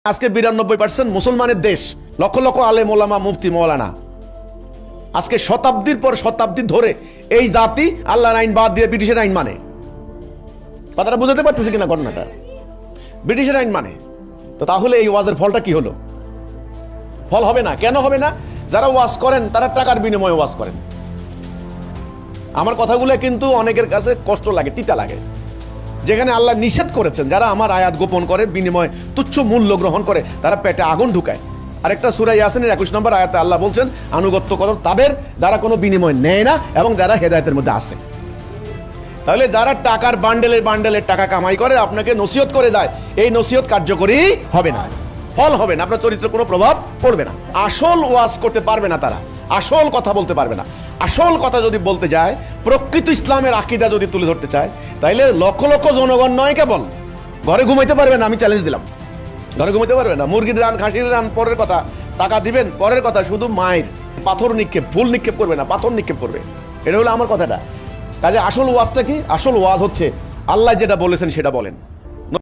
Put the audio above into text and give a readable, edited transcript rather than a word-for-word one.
আজকে 92% মুসলমানের দেশ, লক্ষ লক্ষ আলেম ওলামা মুফতি মৌলানা। আজকে শতাব্দীর পর শতাব্দী ধরে এই জাতি আল্লাহর আইন বাদ দিয়ে ব্রিটিশের আইন মানে। কথাটা বুঝতে পারতেছি কিনা ঘটনাটা? ব্রিটিশের আইন মানে। তো তাহলে এই ওয়াজের ফলটা কি হলো? ফল হবে না। কেন হবে না? যারা ওয়াজ করেন তারা টাকার বিনিময়ে ওয়াজ করেন। আমার কথাগুলো কিন্তু অনেকের কাছে কষ্ট লাগে, তিতা লাগে। যেখানে আল্লাহ নিষেধ করেছেন, যারা আমার আয়াত গোপন করে বিনিময় তুচ্ছ মূল্য গ্রহণ করে, তারা পেটে আগুন ঢুকায়। আরেকটা সূরা ইয়াসিনের 21 নম্বর আয়াতে আল্লাহ বলছেন, আনুগত্য করো তাদের যারা কোনো বিনিময় নেয় না এবং যারা হেদায়েতের মধ্যে আছে। তাহলে যারা টাকার বান্ডেলের টাকা কামাই করে, আপনাকে নসিহত করে যায়, এই নসিহত কার্যকরী হবে না, ফল হবে না, আপনার চরিত্রে কোনো প্রভাব পড়বে না। আসল ওয়াজ করতে পারবে না তারা, আসল কথা বলতে পারবে না। আসল কথা যদি বলতে যায়, প্রকৃত ইসলামের আকীদা যদি তুলে ধরতে চায়, তাইলে লক্ষ লক্ষ জনগণ নয়, কেবল ঘরে ঘুমাইতে পারবে না। আমি চ্যালেঞ্জ দিলাম, ঘরে ঘুমাইতে পারবে না। মুরগির রান, খাসির রান পরের কথা, টাকা দিবেন পরের কথা, শুধু মায়ের পাথর নিক্ষেপ, ফুল নিক্ষেপ করবে না, পাথর নিক্ষেপ করবে। এটা হলো আমার কথাটা। কাজে আসল ওয়াজটা কি? আসল ওয়াজ হচ্ছে আল্লাহ যেটা বলেছেন সেটা বলেন।